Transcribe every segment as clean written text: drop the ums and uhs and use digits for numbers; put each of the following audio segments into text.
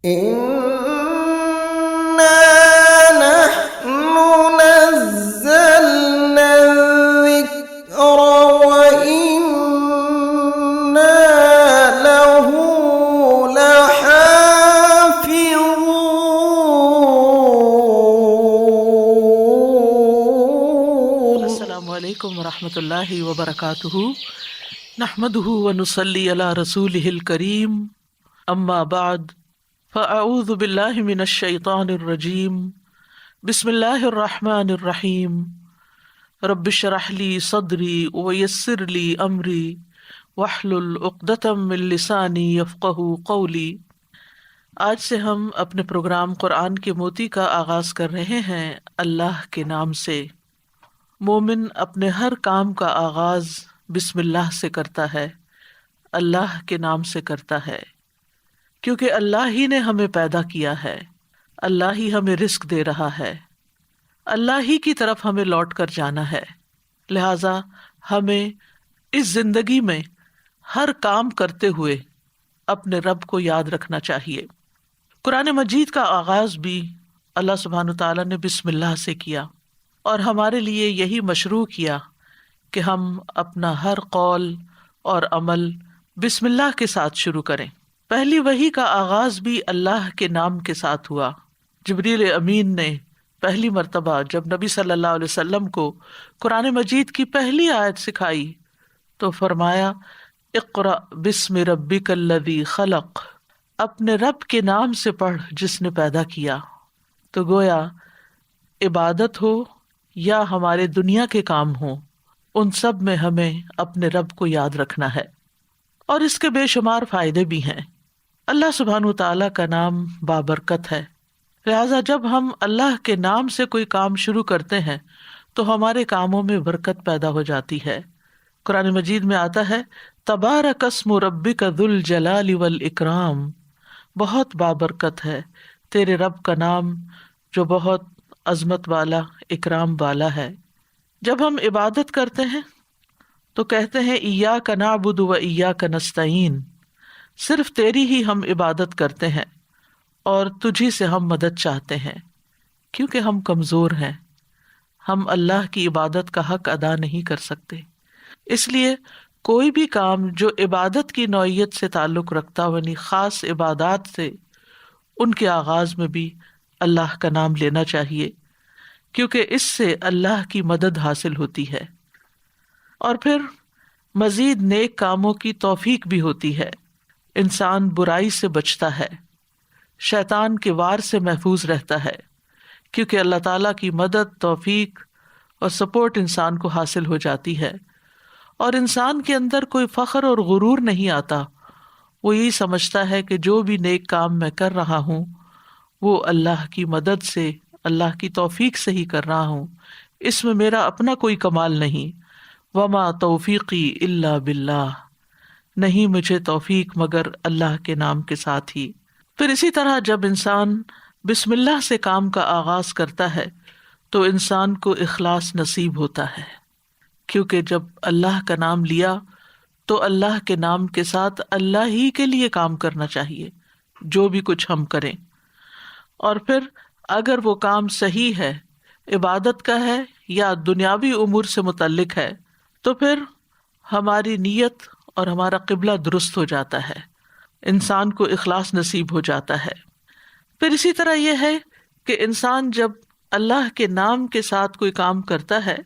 إنا نحن نزلنا الذكر وإنا له لحافظون. السلام علیکم ورحمۃ اللہ وبرکاتہ، نحمده ونصلی علی رسولہ الکریم، اما بعد فاعوذ باللہ من الشیطان الرجیم، بسم اللہ الرحمن الرحیم، رب اشرح لی صدری ویسر لی امری واحلل عقدۃ من لسانی یفقہوا قولی۔ آج سے ہم اپنے پروگرام قرآن کے موتی کا آغاز کر رہے ہیں اللہ کے نام سے۔ مومن اپنے ہر کام کا آغاز بسم اللہ سے کرتا ہے، اللہ کے نام سے کرتا ہے، کیونکہ اللہ ہی نے ہمیں پیدا کیا ہے، اللہ ہی ہمیں رزق دے رہا ہے، اللہ ہی کی طرف ہمیں لوٹ کر جانا ہے۔ لہٰذا ہمیں اس زندگی میں ہر کام کرتے ہوئے اپنے رب کو یاد رکھنا چاہیے۔ قرآن مجید کا آغاز بھی اللہ سبحانہ تعالیٰ نے بسم اللہ سے کیا، اور ہمارے لیے یہی مشروع کیا کہ ہم اپنا ہر قول اور عمل بسم اللہ کے ساتھ شروع کریں۔ پہلی وحی کا آغاز بھی اللہ کے نام کے ساتھ ہوا۔ جبریل امین نے پہلی مرتبہ جب نبی صلی اللہ علیہ وسلم کو قرآن مجید کی پہلی آیت سکھائی تو فرمایا اقرأ بسم ربک الذی خلق، اپنے رب کے نام سے پڑھ جس نے پیدا کیا۔ تو گویا عبادت ہو یا ہمارے دنیا کے کام ہوں، ان سب میں ہمیں اپنے رب کو یاد رکھنا ہے، اور اس کے بے شمار فائدے بھی ہیں۔ اللہ سبحانہ تعالیٰ کا نام بابرکت ہے، لہٰذا جب ہم اللہ کے نام سے کوئی کام شروع کرتے ہیں تو ہمارے کاموں میں برکت پیدا ہو جاتی ہے۔ قرآن مجید میں آتا ہے تبارک اسم ربک ذو الجلال والاکرام، بہت بابرکت ہے تیرے رب کا نام جو بہت عظمت والا، اکرام والا ہے۔ جب ہم عبادت کرتے ہیں تو کہتے ہیں ایاک نعبد و ایاک نستعین، صرف تیری ہی ہم عبادت کرتے ہیں اور تجھی سے ہم مدد چاہتے ہیں، کیونکہ ہم کمزور ہیں، ہم اللہ کی عبادت کا حق ادا نہیں کر سکتے۔ اس لیے کوئی بھی کام جو عبادت کی نوعیت سے تعلق رکھتا ہو، یعنی خاص عبادات سے، ان کے آغاز میں بھی اللہ کا نام لینا چاہیے، کیونکہ اس سے اللہ کی مدد حاصل ہوتی ہے، اور پھر مزید نیک کاموں کی توفیق بھی ہوتی ہے۔ انسان برائی سے بچتا ہے، شیطان کے وار سے محفوظ رہتا ہے، کیونکہ اللہ تعالیٰ کی مدد، توفیق اور سپورٹ انسان کو حاصل ہو جاتی ہے، اور انسان کے اندر کوئی فخر اور غرور نہیں آتا۔ وہ یہی سمجھتا ہے کہ جو بھی نیک کام میں کر رہا ہوں وہ اللہ کی مدد سے، اللہ کی توفیق سے ہی کر رہا ہوں، اس میں میرا اپنا کوئی کمال نہیں۔ وما توفیقی الا باللہ، نہیں مجھے توفیق مگر اللہ کے نام کے ساتھ ہی۔ پھر اسی طرح جب انسان بسم اللہ سے کام کا آغاز کرتا ہے تو انسان کو اخلاص نصیب ہوتا ہے، کیونکہ جب اللہ کا نام لیا تو اللہ کے نام کے ساتھ اللہ ہی کے لیے کام کرنا چاہیے، جو بھی کچھ ہم کریں۔ اور پھر اگر وہ کام صحیح ہے، عبادت کا ہے یا دنیاوی امور سے متعلق ہے، تو پھر ہماری نیت اور ہمارا قبلہ درست ہو جاتا ہے، انسان کو اخلاص نصیب ہو جاتا ہے۔ پھر اسی طرح یہ ہے کہ انسان جب اللہ کے نام کے ساتھ کوئی کام کرتا ہے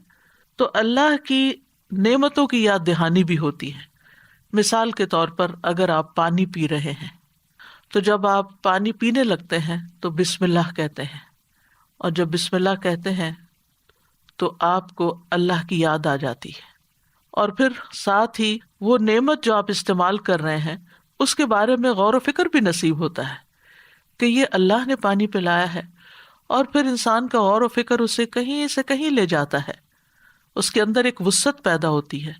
تو اللہ کی نعمتوں کی یاد دہانی بھی ہوتی ہے۔ مثال کے طور پر اگر آپ پانی پی رہے ہیں تو جب آپ پانی پینے لگتے ہیں تو بسم اللہ کہتے ہیں، اور جب بسم اللہ کہتے ہیں تو آپ کو اللہ کی یاد آ جاتی ہے، اور پھر ساتھ ہی وہ نعمت جو آپ استعمال کر رہے ہیں اس کے بارے میں غور و فکر بھی نصیب ہوتا ہے کہ یہ اللہ نے پانی پلایا ہے، اور پھر انسان کا غور و فکر اسے کہیں سے کہیں لے جاتا ہے، اس کے اندر ایک وسعت پیدا ہوتی ہے،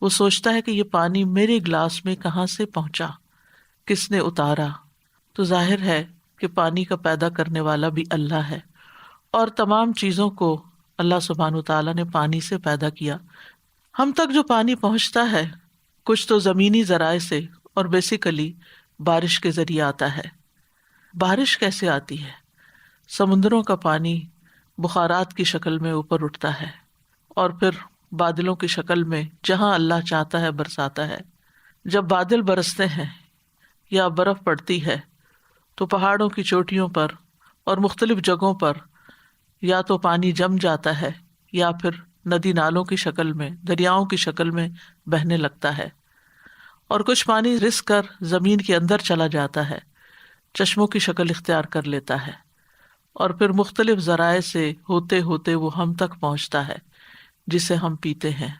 وہ سوچتا ہے کہ یہ پانی میرے گلاس میں کہاں سے پہنچا، کس نے اتارا۔ تو ظاہر ہے کہ پانی کا پیدا کرنے والا بھی اللہ ہے، اور تمام چیزوں کو اللہ سبحانہ تعالیٰ نے پانی سے پیدا کیا۔ ہم تک جو پانی پہنچتا ہے کچھ تو زمینی ذرائع سے اور بیسیکلی بارش کے ذریعے آتا ہے، بارش کیسے آتی ہے؟ سمندروں کا پانی بخارات کی شکل میں اوپر اٹھتا ہے اور پھر بادلوں کی شکل میں جہاں اللہ چاہتا ہے برساتا ہے۔ جب بادل برستے ہیں یا برف پڑتی ہے تو پہاڑوں کی چوٹیوں پر اور مختلف جگہوں پر یا تو پانی جم جاتا ہے یا پھر ندی نالوں کی شکل میں، دریاؤں کی شکل میں بہنے لگتا ہے، اور کچھ پانی رس کر زمین کے اندر چلا جاتا ہے، چشموں کی شکل اختیار کر لیتا ہے، اور پھر مختلف ذرائع سے ہوتے ہوتے وہ ہم تک پہنچتا ہے جسے ہم پیتے ہیں،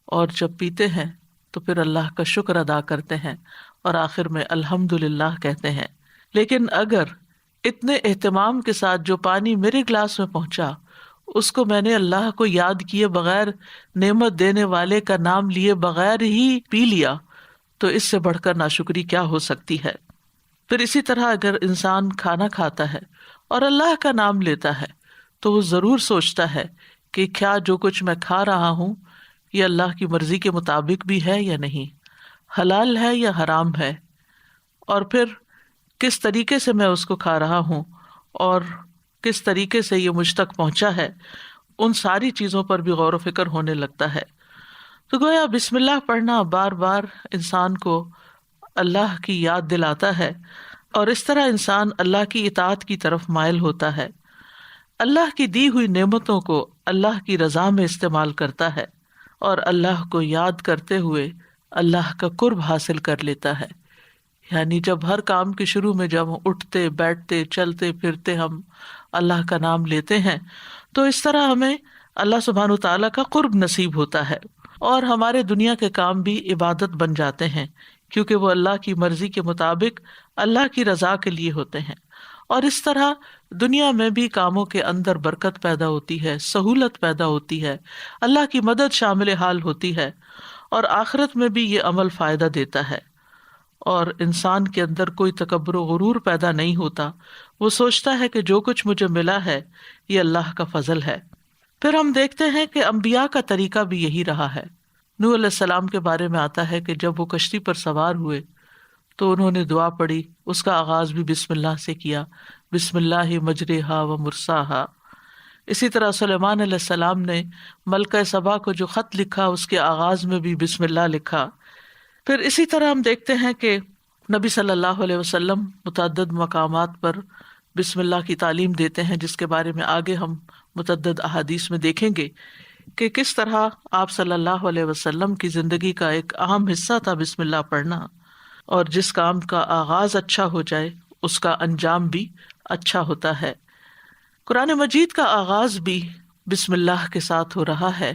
اور جب پیتے ہیں تو پھر اللہ کا شکر ادا کرتے ہیں اور آخر میں الحمدللہ کہتے ہیں۔ لیکن اگر اتنے اہتمام کے ساتھ جو پانی میرے گلاس میں پہنچا اس کو میں نے اللہ کو یاد کیے بغیر، نعمت دینے والے کا نام لیے بغیر ہی پی لیا، تو اس سے بڑھ کر ناشکری کیا ہو سکتی ہے۔ پھر اسی طرح اگر انسان کھانا کھاتا ہے اور اللہ کا نام لیتا ہے تو وہ ضرور سوچتا ہے کہ کیا جو کچھ میں کھا رہا ہوں یہ اللہ کی مرضی کے مطابق بھی ہے یا نہیں، حلال ہے یا حرام ہے، اور پھر کس طریقے سے میں اس کو کھا رہا ہوں اور کس طریقے سے یہ مجھ تک پہنچا ہے، ان ساری چیزوں پر بھی غور و فکر ہونے لگتا ہے۔ تو گویا بسم اللہ پڑھنا بار بار انسان کو اللہ کی یاد دلاتا ہے، اور اس طرح انسان اللہ کی اطاعت کی طرف مائل ہوتا ہے، اللہ کی دی ہوئی نعمتوں کو اللہ کی رضا میں استعمال کرتا ہے، اور اللہ کو یاد کرتے ہوئے اللہ کا قرب حاصل کر لیتا ہے۔ یعنی جب ہر کام کے شروع میں جب ہم اٹھتے بیٹھتے چلتے پھرتے ہم اللہ کا نام لیتے ہیں تو اس طرح ہمیں اللہ سبحانہ وتعالیٰ کا قرب نصیب ہوتا ہے، اور ہمارے دنیا کے کام بھی عبادت بن جاتے ہیں، کیونکہ وہ اللہ کی مرضی کے مطابق اللہ کی رضا کے لیے ہوتے ہیں۔ اور اس طرح دنیا میں بھی کاموں کے اندر برکت پیدا ہوتی ہے، سہولت پیدا ہوتی ہے، اللہ کی مدد شامل حال ہوتی ہے، اور آخرت میں بھی یہ عمل فائدہ دیتا ہے، اور انسان کے اندر کوئی تکبر و غرور پیدا نہیں ہوتا۔ وہ سوچتا ہے کہ جو کچھ مجھے ملا ہے یہ اللہ کا فضل ہے۔ پھر ہم دیکھتے ہیں کہ انبیاء کا طریقہ بھی یہی رہا ہے۔ نوح علیہ السلام کے بارے میں آتا ہے کہ جب وہ کشتی پر سوار ہوئے تو انہوں نے دعا پڑھی، اس کا آغاز بھی بسم اللہ سے کیا، بسم اللہ مجریہا و مرساہا۔ اسی طرح سلیمان علیہ السلام نے ملکہ سبا کو جو خط لکھا اس کے آغاز میں بھی بسم اللہ لکھا۔ پھر اسی طرح ہم دیکھتے ہیں کہ نبی صلی اللہ علیہ وسلم متعدد مقامات پر بسم اللہ کی تعلیم دیتے ہیں، جس کے بارے میں آگے ہم متعدد احادیث میں دیکھیں گے کہ کس طرح آپ صلی اللہ علیہ وسلم کی زندگی کا ایک اہم حصہ تھا بسم اللہ پڑھنا، اور جس کام کا آغاز اچھا ہو جائے اس کا انجام بھی اچھا ہوتا ہے۔ قرآن مجید کا آغاز بھی بسم اللہ کے ساتھ ہو رہا ہے،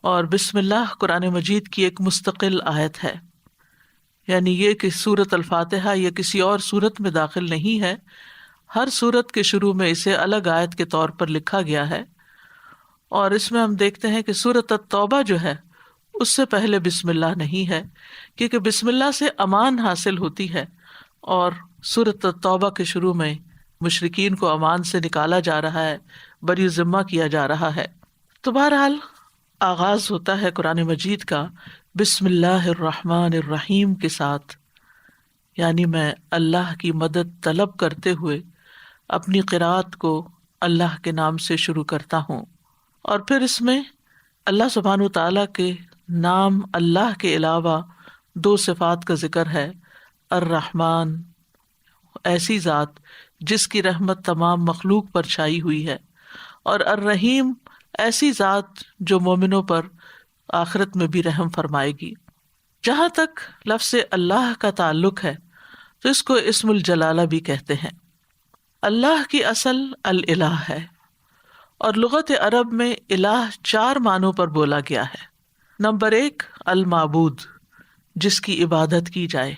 اور بسم اللہ قرآن مجید کی ایک مستقل آیت ہے، یعنی یہ کہ سورۃ الفاتحہ یہ کسی اور سورت میں داخل نہیں ہے، ہر سورت کے شروع میں اسے الگ آیت کے طور پر لکھا گیا ہے۔ اور اس میں ہم دیکھتے ہیں کہ سورۃ التوبہ جو ہے اس سے پہلے بسم اللہ نہیں ہے، کیونکہ بسم اللہ سے امان حاصل ہوتی ہے، اور سورۃ التوبہ کے شروع میں مشرکین کو امان سے نکالا جا رہا ہے، بری ذمہ کیا جا رہا ہے۔ تو بہرحال آغاز ہوتا ہے قرآن مجید کا بسم اللہ الرحمن الرحیم کے ساتھ، یعنی میں اللہ کی مدد طلب کرتے ہوئے اپنی قرأت کو اللہ کے نام سے شروع کرتا ہوں۔ اور پھر اس میں اللہ سبحانہ وتعالیٰ کے نام اللہ کے علاوہ دو صفات کا ذکر ہے، الرحمن ایسی ذات جس کی رحمت تمام مخلوق پر چھائی ہوئی ہے، اور الرحیم ایسی ذات جو مومنوں پر آخرت میں بھی رحم فرمائے گی۔ جہاں تک لفظ اللہ کا تعلق ہے تو اس کو اسم الجلالہ بھی کہتے ہیں۔ اللہ کی اصل الالہ ہے، اور لغت عرب میں الہ 4 معنوں پر بولا گیا ہے۔ نمبر 1 المعبود، جس کی عبادت کی جائے۔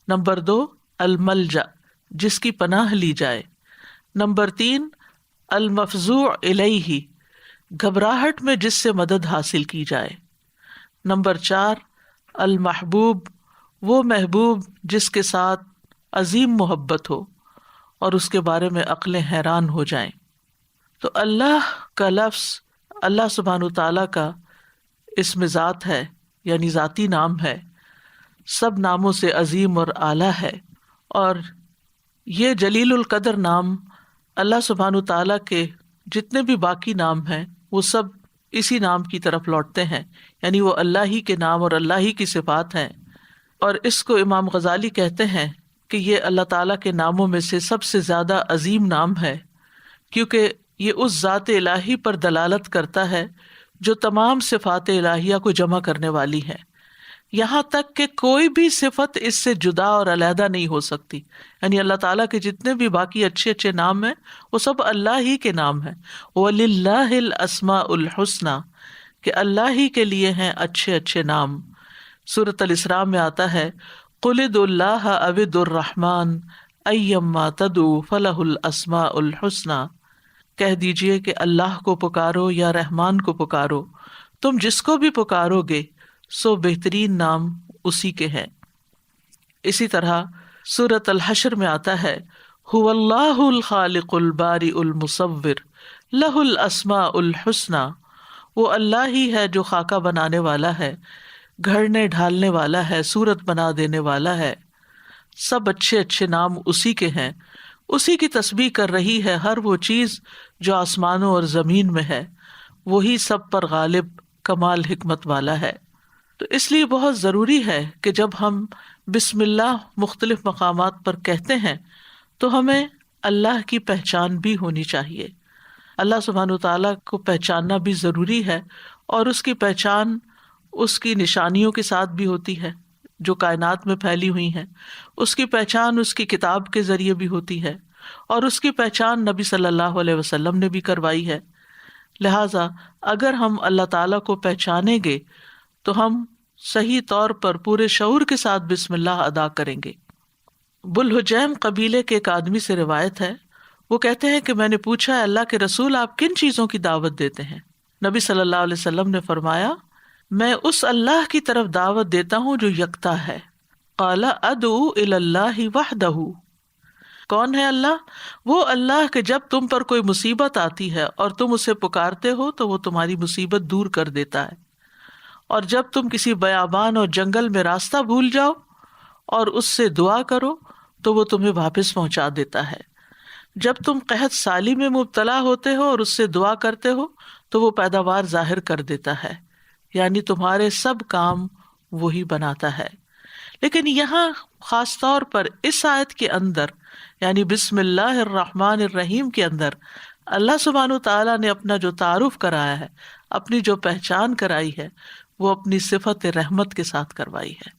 نمبر 2 الملجأ، جس کی پناہ لی جائے۔ نمبر 3 المفزوع الیہ، گھبراہٹ میں جس سے مدد حاصل کی جائے۔ نمبر 4 المحبوب، وہ محبوب جس کے ساتھ عظیم محبت ہو اور اس کے بارے میں عقلیں حیران ہو جائیں۔ تو اللہ کا لفظ اللہ سبحانہ وتعالیٰ کا اسم ذات ہے، یعنی ذاتی نام ہے، سب ناموں سے عظیم اور اعلیٰ ہے، اور یہ جلیل القدر نام اللہ سبحانہ تعالیٰ کے جتنے بھی باقی نام ہیں وہ سب اسی نام کی طرف لوٹتے ہیں، یعنی وہ اللہ ہی کے نام اور اللہ ہی کی صفات ہیں۔ اور اس کو امام غزالی کہتے ہیں کہ یہ اللہ تعالیٰ کے ناموں میں سے سب سے زیادہ عظیم نام ہے، کیونکہ یہ اس ذات الہی پر دلالت کرتا ہے جو تمام صفات الہیہ کو جمع کرنے والی ہے، یہاں تک کہ کوئی بھی صفت اس سے جدا اور علیحدہ نہیں ہو سکتی۔ یعنی اللہ تعالیٰ کے جتنے بھی باقی اچھے اچھے نام ہیں وہ سب اللہ ہی کے نام ہیں۔ وَلِلَّهِ الْأَسْمَاءُ الْحُسْنَى، کہ اللہ ہی کے لیے ہیں اچھے اچھے نام۔ سورۃ الاسراء میں آتا ہے قُلِ ادْعُوا اللَّهَ أَوِ ادْعُوا الرَّحْمَٰنَ أَيَّمَّا تَدْعُوا فَلَهُ الْأَسْمَاءُ الْحُسْنَى، کہہ دیجئے کہ اللہ کو پکارو یا رحمان کو پکارو، تم جس کو بھی پکارو گے سو بہترین نام اسی کے ہیں۔ اسی طرح سورۃ الحشر میں آتا ہے هو اللہ الخالق البارئ المصور لہ الاسماء الحسنى، وہ اللہ ہی ہے جو خاکہ بنانے والا ہے، گھڑنے ڈھالنے والا ہے، صورت بنا دینے والا ہے، سب اچھے اچھے نام اسی کے ہیں۔ اسی کی تسبیح کر رہی ہے ہر وہ چیز جو آسمانوں اور زمین میں ہے، وہی سب پر غالب کمال حکمت والا ہے۔ تو اس لیے بہت ضروری ہے کہ جب ہم بسم اللہ مختلف مقامات پر کہتے ہیں تو ہمیں اللہ کی پہچان بھی ہونی چاہیے۔ اللہ سبحانہ تعالیٰ کو پہچاننا بھی ضروری ہے، اور اس کی پہچان اس کی نشانیوں کے ساتھ بھی ہوتی ہے جو کائنات میں پھیلی ہوئی ہیں، اس کی پہچان اس کی کتاب کے ذریعے بھی ہوتی ہے، اور اس کی پہچان نبی صلی اللہ علیہ وسلم نے بھی کروائی ہے۔ لہٰذا اگر ہم اللہ تعالیٰ کو پہچانیں گے تو ہم صحیح طور پر پورے شعور کے ساتھ بسم اللہ ادا کریں گے۔ بلحجیم قبیلے کے ایک آدمی سے روایت ہے، وہ کہتے ہیں کہ میں نے پوچھا اللہ کے رسول آپ کن چیزوں کی دعوت دیتے ہیں؟ نبی صلی اللہ علیہ وسلم نے فرمایا میں اس اللہ کی طرف دعوت دیتا ہوں جو یکتا ہے۔ قال ادعو الی اللہ وحدہ، کون ہے اللہ؟ وہ اللہ کہ جب تم پر کوئی مصیبت آتی ہے اور تم اسے پکارتے ہو تو وہ تمہاری مصیبت دور کر دیتا ہے، اور جب تم کسی بیابان اور جنگل میں راستہ بھول جاؤ اور اس سے دعا کرو تو وہ تمہیں واپس پہنچا دیتا ہے، جب تم قحط سالی میں مبتلا ہوتے ہو اور اس سے دعا کرتے ہو تو وہ پیداوار ظاہر کر دیتا ہے، یعنی تمہارے سب کام وہی بناتا ہے۔ لیکن یہاں خاص طور پر اس آیت کے اندر یعنی بسم اللہ الرحمن الرحیم کے اندر اللہ سبحانہ تعالیٰ نے اپنا جو تعارف کرایا ہے، اپنی جو پہچان کرائی ہے، وہ اپنی صفت رحمت کے ساتھ کروائی ہے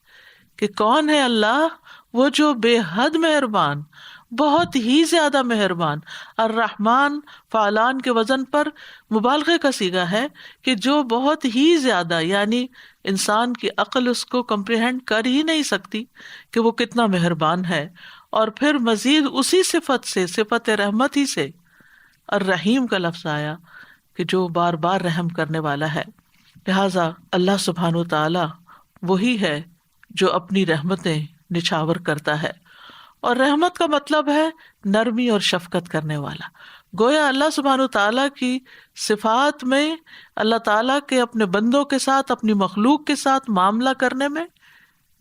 کہ کون ہے اللہ؟ وہ جو بے حد مہربان، بہت ہی زیادہ مہربان۔ الرحمن فعلان کے وزن پر مبالغے کا صیغہ ہے کہ جو بہت ہی زیادہ، یعنی انسان کی عقل اس کو کمپریہینڈ کر ہی نہیں سکتی کہ وہ کتنا مہربان ہے۔ اور پھر مزید اسی صفت سے، صفت رحمت ہی سے الرحیم کا لفظ آیا کہ جو بار بار رحم کرنے والا ہے۔ لہٰذا اللہ سبحانہ تعالی وہی ہے جو اپنی رحمتیں نچھاور کرتا ہے، اور رحمت کا مطلب ہے نرمی اور شفقت کرنے والا۔ گویا اللہ سبحانہ تعالیٰ کی صفات میں اللہ تعالیٰ کے اپنے بندوں کے ساتھ، اپنی مخلوق کے ساتھ معاملہ کرنے میں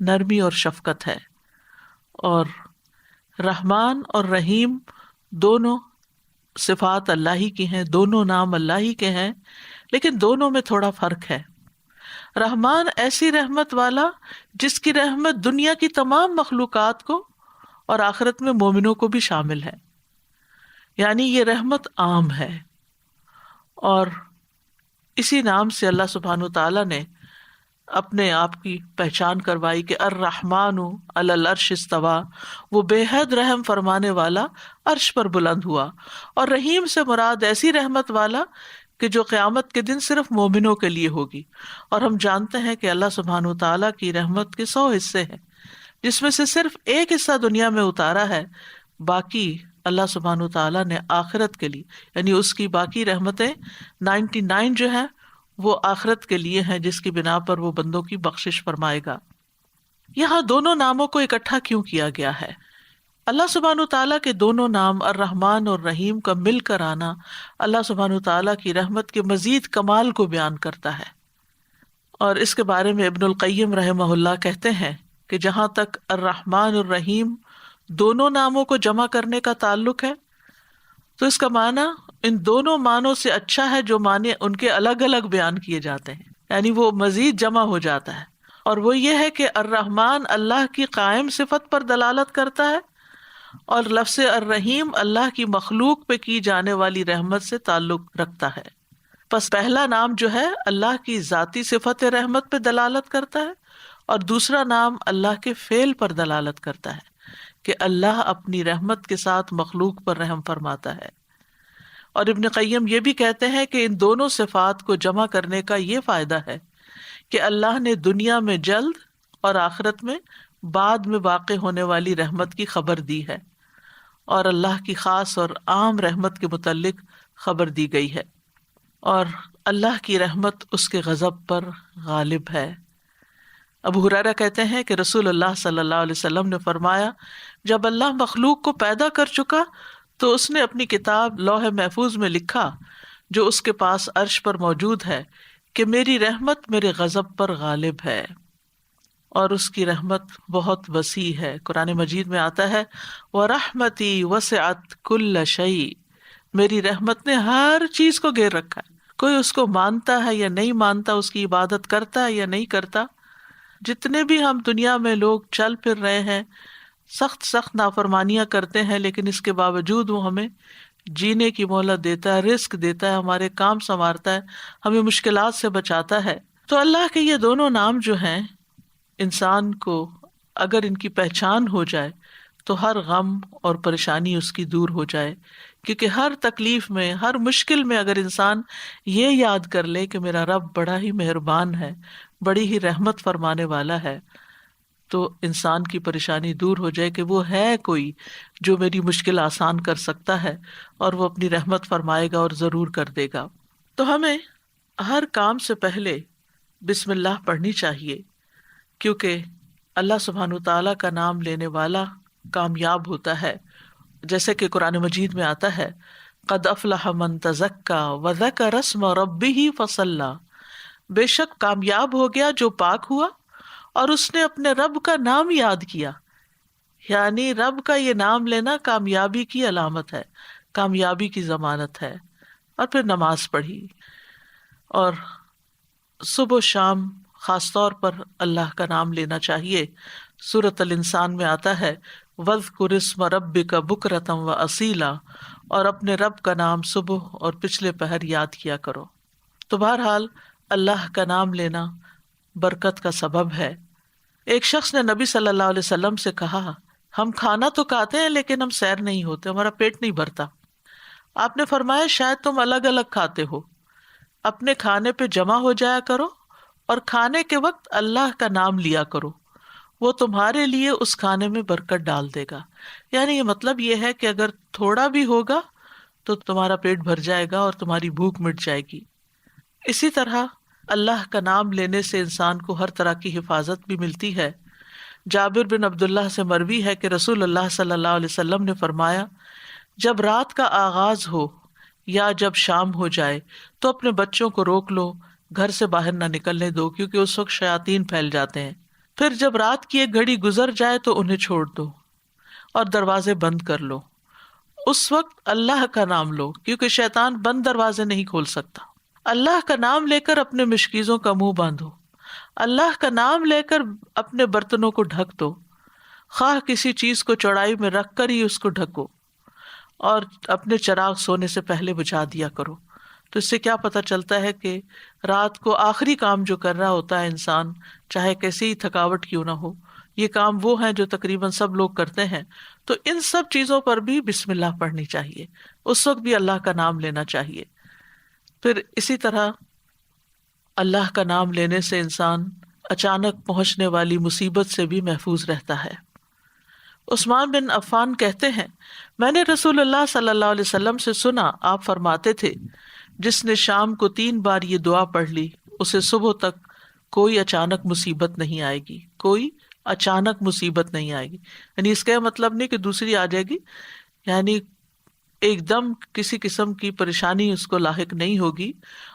نرمی اور شفقت ہے۔ اور رحمان اور رحیم دونوں صفات اللہ ہی کی ہیں، دونوں نام اللہ ہی کے ہیں، لیکن دونوں میں تھوڑا فرق ہے۔ رحمان ایسی رحمت والا جس کی رحمت دنیا کی تمام مخلوقات کو اور آخرت میں مومنوں کو بھی شامل ہے، یعنی یہ رحمت عام ہے۔ اور اسی نام سے اللہ سبحانہ تعالیٰ نے اپنے آپ کی پہچان کروائی کہ الرحمن علی العرش استویٰ، وہ بے حد رحم فرمانے والا عرش پر بلند ہوا۔ اور رحیم سے مراد ایسی رحمت والا کہ جو قیامت کے دن صرف مومنوں کے لیے ہوگی۔ اور ہم جانتے ہیں کہ اللہ سبحانہ تعالیٰ کی رحمت کے 100 حصے ہیں، جس میں سے صرف ایک حصہ دنیا میں اتارا ہے، باقی اللہ سبحانہ تعالیٰ نے آخرت کے لیے، یعنی اس کی باقی رحمتیں 99 جو ہیں وہ آخرت کے لیے ہیں، جس کی بنا پر وہ بندوں کی بخشش فرمائے گا۔ یہاں دونوں ناموں کو اکٹھا کیوں کیا گیا ہے؟ اللہ سبحانہ تعالیٰ کے دونوں نام الرحمن اور رحیم کا مل کر آنا اللہ سبحانہ تعالیٰ کی رحمت کے مزید کمال کو بیان کرتا ہے۔ اور اس کے بارے میں ابن القیم رحمہ اللہ کہتے ہیں کہ جہاں تک الرحمن الرحیم دونوں ناموں کو جمع کرنے کا تعلق ہے، تو اس کا معنی ان دونوں معنوں سے اچھا ہے جو معنی ان کے الگ الگ بیان کیے جاتے ہیں، یعنی وہ مزید جمع ہو جاتا ہے۔ اور وہ یہ ہے کہ الرحمن اللہ کی قائم صفت پر دلالت کرتا ہے، اور لفظ الرحیم اللہ کی مخلوق پہ کی جانے والی رحمت سے تعلق رکھتا ہے۔ پس پہلا نام جو ہے اللہ کی ذاتی صفت رحمت پہ دلالت کرتا ہے، اور دوسرا نام اللہ کے فعل پر دلالت کرتا ہے کہ اللہ اپنی رحمت کے ساتھ مخلوق پر رحم فرماتا ہے۔ اور ابن قیم یہ بھی کہتے ہیں کہ ان دونوں صفات کو جمع کرنے کا یہ فائدہ ہے کہ اللہ نے دنیا میں جلد اور آخرت میں بعد میں واقع ہونے والی رحمت کی خبر دی ہے، اور اللہ کی خاص اور عام رحمت کے متعلق خبر دی گئی ہے، اور اللہ کی رحمت اس کے غضب پر غالب ہے۔ ابو ہریرہ کہتے ہیں کہ رسول اللہ صلی اللہ علیہ وسلم نے فرمایا، جب اللہ مخلوق کو پیدا کر چکا تو اس نے اپنی کتاب لوح محفوظ میں لکھا جو اس کے پاس عرش پر موجود ہے کہ میری رحمت میرے غضب پر غالب ہے، اور اس کی رحمت بہت وسیع ہے۔ قرآن مجید میں آتا ہے وَرَحْمَتِي وَسِعَتْ كُلَّ شَيْءٍ، میری رحمت نے ہر چیز کو گھیر رکھا ہے، کوئی اس کو مانتا ہے یا نہیں مانتا، اس کی عبادت کرتا ہے یا نہیں کرتا، جتنے بھی ہم دنیا میں لوگ چل پھر رہے ہیں، سخت سخت نافرمانیاں کرتے ہیں، لیکن اس کے باوجود وہ ہمیں جینے کی مہلت دیتا ہے، رزق دیتا ہے، ہمارے کام سنوارتا ہے، ہمیں مشکلات سے بچاتا ہے۔ تو اللہ کے یہ دونوں نام جو ہیں، انسان کو اگر ان کی پہچان ہو جائے تو ہر غم اور پریشانی اس کی دور ہو جائے، کیونکہ ہر تکلیف میں، ہر مشکل میں اگر انسان یہ یاد کر لے کہ میرا رب بڑا ہی مہربان ہے، بڑی ہی رحمت فرمانے والا ہے، تو انسان کی پریشانی دور ہو جائے کہ وہ ہے کوئی جو میری مشکل آسان کر سکتا ہے، اور وہ اپنی رحمت فرمائے گا اور ضرور کر دے گا۔ تو ہمیں ہر کام سے پہلے بسم اللہ پڑھنی چاہیے، کیونکہ اللہ سبحانہ تعالیٰ کا نام لینے والا کامیاب ہوتا ہے، جیسے کہ قرآن مجید میں آتا ہے قد افلح من تزکا وذکر اسم ربہ فصلی، بے شک کامیاب ہو گیا جو پاک ہوا اور اس نے اپنے رب کا نام یاد کیا، یعنی رب کا یہ نام لینا کامیابی کی علامت ہے، کامیابی کی ضمانت ہے۔ اور پھر نماز پڑھی، اور صبح و شام خاص طور پر اللہ کا نام لینا چاہیے۔ سورۃ الانسان میں آتا ہے وَاذْكُرِ اسْمَ رَبِّكَ بُكْرَةً وَأَصِيلًا، اور اپنے رب کا نام صبح اور پچھلے پہر یاد کیا کرو۔ تو بہرحال اللہ کا نام لینا برکت کا سبب ہے۔ ایک شخص نے نبی صلی اللہ علیہ وسلم سے کہا، ہم کھانا تو کھاتے ہیں لیکن ہم سیر نہیں ہوتے، ہمارا پیٹ نہیں بھرتا۔ آپ نے فرمایا شاید تم الگ الگ کھاتے ہو، اپنے کھانے پہ جمع ہو جایا کرو اور کھانے کے وقت اللہ کا نام لیا کرو، وہ تمہارے لیے اس کھانے میں برکت ڈال دے گا۔ یعنی یہ مطلب یہ ہے کہ اگر تھوڑا بھی ہوگا تو تمہارا پیٹ بھر جائے گا اور تمہاری بھوک مٹ جائے گی۔ اسی طرح اللہ کا نام لینے سے انسان کو ہر طرح کی حفاظت بھی ملتی ہے۔ جابر بن عبداللہ سے مروی ہے کہ رسول اللہ صلی اللہ علیہ وسلم نے فرمایا، جب رات کا آغاز ہو یا جب شام ہو جائے تو اپنے بچوں کو روک لو، گھر سے باہر نہ نکلنے دو، کیونکہ اس وقت شیاطین پھیل جاتے ہیں۔ پھر جب رات کی ایک گھڑی گزر جائے تو انہیں چھوڑ دو اور دروازے بند کر لو، اس وقت اللہ کا نام لو، کیونکہ شیطان بند دروازے نہیں کھول سکتا۔ اللہ کا نام لے کر اپنے مشکیزوں کا منہ باندھو، اللہ کا نام لے کر اپنے برتنوں کو ڈھک دو، خواہ کسی چیز کو چوڑائی میں رکھ کر ہی اس کو ڈھکو، اور اپنے چراغ سونے سے پہلے بجھا دیا کرو۔ تو اس سے کیا پتہ چلتا ہے کہ رات کو آخری کام جو کر رہا ہوتا ہے انسان، چاہے کیسی ہی تھکاوٹ کیوں نہ ہو، یہ کام وہ ہیں جو تقریباً سب لوگ کرتے ہیں، تو ان سب چیزوں پر بھی بسم اللہ پڑھنی چاہیے، اس وقت بھی اللہ کا نام لینا چاہیے۔ پھر اسی طرح اللہ کا نام لینے سے انسان اچانک پہنچنے والی مصیبت سے بھی محفوظ رہتا ہے۔ عثمان بن عفان کہتے ہیں، میں نے رسول اللہ صلی اللہ علیہ وسلم سے سنا، آپ فرماتے تھے، جس نے شام کو 3 بار یہ دعا پڑھ لی اسے صبح تک کوئی اچانک مصیبت نہیں آئے گی، کوئی اچانک مصیبت نہیں آئے گی۔ یعنی اس کا مطلب نہیں کہ دوسری آ جائے گی، یعنی ایک دم کسی قسم کی پریشانی اس کو لاحق نہیں ہوگی۔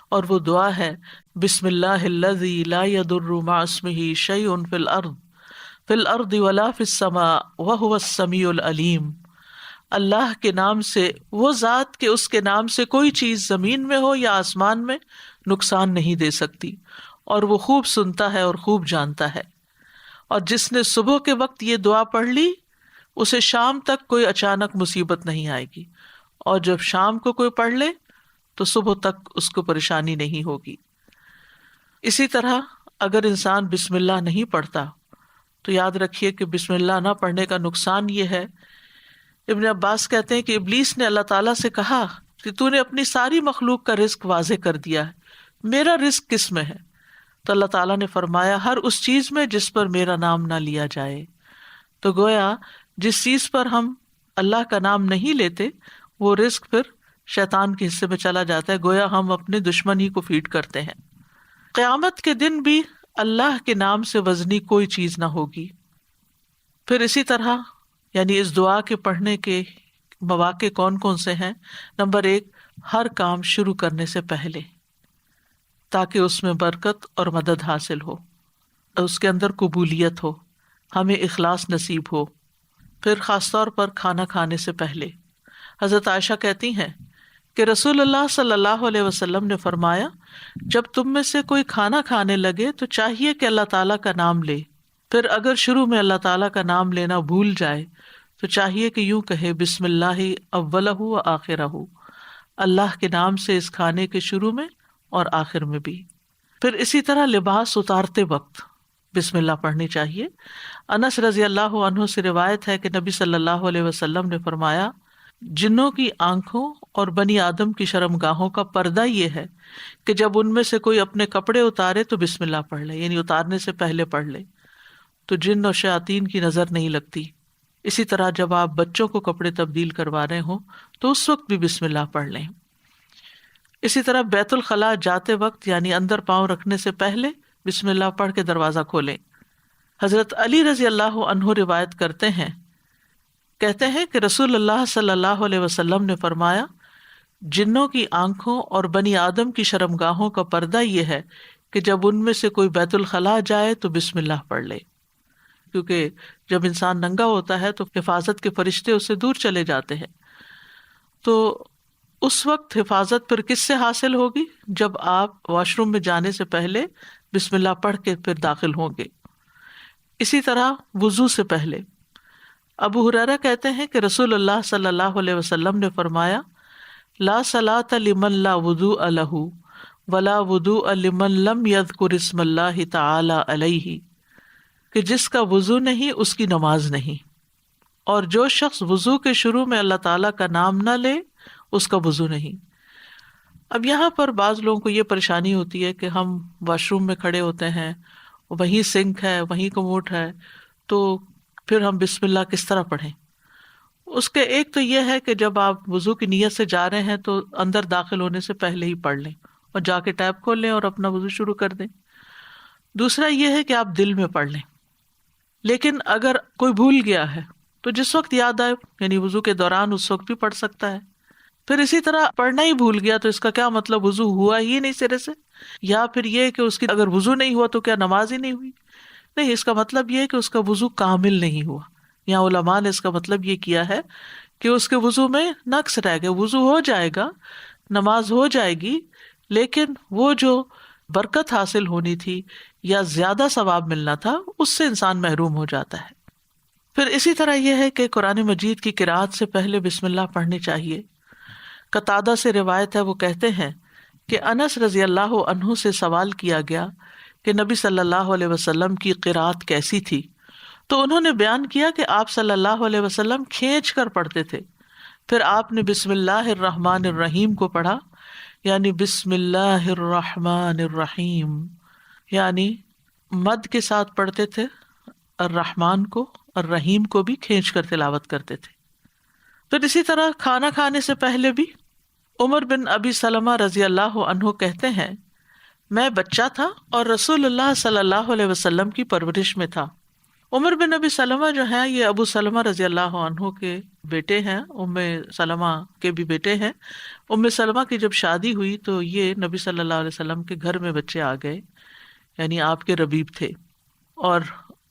اور وہ دعا ہے بسم اللہ الذی لا یضر مع اسمہ شیء فی الارض فی الارض ولا فی السماء وہو السمیع العلیم، اللہ کے نام سے وہ ذات کہ اس کے نام سے کوئی چیز زمین میں ہو یا آسمان میں نقصان نہیں دے سکتی، اور وہ خوب سنتا ہے اور خوب جانتا ہے۔ اور جس نے صبح کے وقت یہ دعا پڑھ لی اسے شام تک کوئی اچانک مصیبت نہیں آئے گی، اور جب شام کو کوئی پڑھ لے تو صبح تک اس کو پریشانی نہیں ہوگی۔ اسی طرح اگر انسان بسم اللہ نہیں پڑھتا تو یاد رکھیے کہ بسم اللہ نہ پڑھنے کا نقصان یہ ہے، ابن عباس کہتے ہیں کہ ابلیس نے اللہ تعالیٰ سے کہا کہ تو نے اپنی ساری مخلوق کا رزق واضح کر دیا ہے، میرا رزق کس میں ہے؟ تو اللہ تعالیٰ نے فرمایا ہر اس چیز میں جس پر میرا نام نہ لیا جائے۔ تو گویا جس چیز پر ہم اللہ کا نام نہیں لیتے وہ رزق پھر شیطان کے حصے میں چلا جاتا ہے، گویا ہم اپنے دشمن ہی کو فیڈ کرتے ہیں۔ قیامت کے دن بھی اللہ کے نام سے وزنی کوئی چیز نہ ہوگی۔ پھر اسی طرح یعنی اس دعا کے پڑھنے کے مواقع کون کون سے ہیں؟ نمبر 1، ہر کام شروع کرنے سے پہلے، تاکہ اس میں برکت اور مدد حاصل ہو، اس کے اندر قبولیت ہو، ہمیں اخلاص نصیب ہو۔ پھر خاص طور پر کھانا کھانے سے پہلے حضرت عائشہ کہتی ہیں کہ رسول اللہ صلی اللہ علیہ وسلم نے فرمایا جب تم میں سے کوئی کھانا کھانے لگے تو چاہیے کہ اللہ تعالیٰ کا نام لے، پھر اگر شروع میں اللہ تعالیٰ کا نام لینا بھول جائے تو چاہیے کہ یوں کہے بسم اللہ اولہ و آخرہ، اللہ کے نام سے اس کھانے کے شروع میں اور آخر میں بھی۔ پھر اسی طرح لباس اتارتے وقت بسم اللہ پڑھنی چاہیے۔ انس رضی اللہ عنہ سے روایت ہے کہ نبی صلی اللہ علیہ وسلم نے فرمایا جنوں کی آنکھوں اور بنی آدم کی شرمگاہوں کا پردہ یہ ہے کہ جب ان میں سے کوئی اپنے کپڑے اتارے تو بسم اللہ پڑھ لے، یعنی اتارنے سے پہلے پڑھ لے، تو جن اور شیاطین کی نظر نہیں لگتی۔ اسی طرح جب آپ بچوں کو کپڑے تبدیل کروا رہے ہوں تو اس وقت بھی بسم اللہ پڑھ لیں۔ اسی طرح بیت الخلاء جاتے وقت یعنی اندر پاؤں رکھنے سے پہلے بسم اللہ پڑھ کے دروازہ کھولیں۔ حضرت علی رضی اللہ عنہ روایت کرتے ہیں، کہتے ہیں کہ رسول اللہ صلی اللہ علیہ وسلم نے فرمایا جنوں کی آنکھوں اور بنی آدم کی شرمگاہوں کا پردہ یہ ہے کہ جب ان میں سے کوئی بیت الخلاء جائے تو بسم اللہ پڑھ لے، کیونکہ جب انسان ننگا ہوتا ہے تو حفاظت کے فرشتے اس سے دور چلے جاتے ہیں، تو اس وقت حفاظت پھر کس سے حاصل ہوگی؟ جب آپ واش روم میں جانے سے پہلے بسم اللہ پڑھ کے پھر داخل ہوں گے۔ اسی طرح وضو سے پہلے ابو ہریرہ کہتے ہیں کہ رسول اللہ صلی اللہ علیہ وسلم نے فرمایا لا صلاۃ لمن لا وضوء لہ ولا وضوء لمن لم یذکر اسم اللہ تعالی علیہ، کہ جس کا وضو نہیں اس کی نماز نہیں، اور جو شخص وضو کے شروع میں اللہ تعالیٰ کا نام نہ لے اس کا وضو نہیں۔ اب یہاں پر بعض لوگوں کو یہ پریشانی ہوتی ہے کہ ہم واش روم میں کھڑے ہوتے ہیں، وہیں سنک ہے، وہیں کموڈ ہے، تو پھر ہم بسم اللہ کس طرح پڑھیں؟ اس کے ایک تو یہ ہے کہ جب آپ وضو کی نیت سے جا رہے ہیں تو اندر داخل ہونے سے پہلے ہی پڑھ لیں اور جا کے ٹیپ کھول لیں اور اپنا وضو شروع کر دیں۔ دوسرا یہ ہے کہ آپ دل میں پڑھ لیں، لیکن اگر کوئی بھول گیا ہے تو جس وقت یاد آئے یعنی وضو کے دوران اس وقت بھی پڑھ سکتا ہے۔ پھر اسی طرح پڑھنا ہی بھول گیا تو اس کا کیا مطلب وضو ہوا ہی نہیں سرے سے، یا پھر یہ کہ اس کی اگر وضو نہیں ہوا تو کیا نماز ہی نہیں ہوئی؟ نہیں، اس کا مطلب یہ ہے کہ اس کا وضو کامل نہیں ہوا۔ یہاں علماء نے اس کا مطلب یہ کیا ہے کہ اس کے وضو میں نقص رہ گیا، وضو ہو جائے گا، نماز ہو جائے گی، لیکن وہ جو برکت حاصل ہونی تھی یا زیادہ ثواب ملنا تھا اس سے انسان محروم ہو جاتا ہے۔ پھر اسی طرح یہ ہے کہ قرآن مجید کی قرأت سے پہلے بسم اللہ پڑھنی چاہیے۔ قتادہ سے روایت ہے، وہ کہتے ہیں کہ انس رضی اللہ عنہ سے سوال کیا گیا کہ نبی صلی اللہ علیہ وسلم کی قرأت کیسی تھی، تو انہوں نے بیان کیا کہ آپ صلی اللہ علیہ وسلم کھینچ کر پڑھتے تھے، پھر آپ نے بسم اللہ الرحمن الرحیم کو پڑھا، یعنی بسم اللہ الرحمن الرحیم، یعنی مد کے ساتھ پڑھتے تھے، الرحمن کو الرحیم کو بھی کھینچ کر تلاوت کرتے تھے۔ پھر اسی طرح کھانا کھانے سے پہلے بھی عمر بن ابی سلمہ رضی اللہ عنہ کہتے ہیں میں بچہ تھا اور رسول اللہ صلی اللہ علیہ وسلم کی پرورش میں تھا۔ عمر بن ابی سلمہ جو ہیں یہ ابو سلمہ رضی اللہ عنہ کے بیٹے ہیں، ام سلمہ کے بھی بیٹے ہیں۔ ام سلمہ کی جب شادی ہوئی تو یہ نبی صلی اللہ علیہ وسلم کے گھر میں بچے آ گئے، یعنی آپ کے ربیب تھے، اور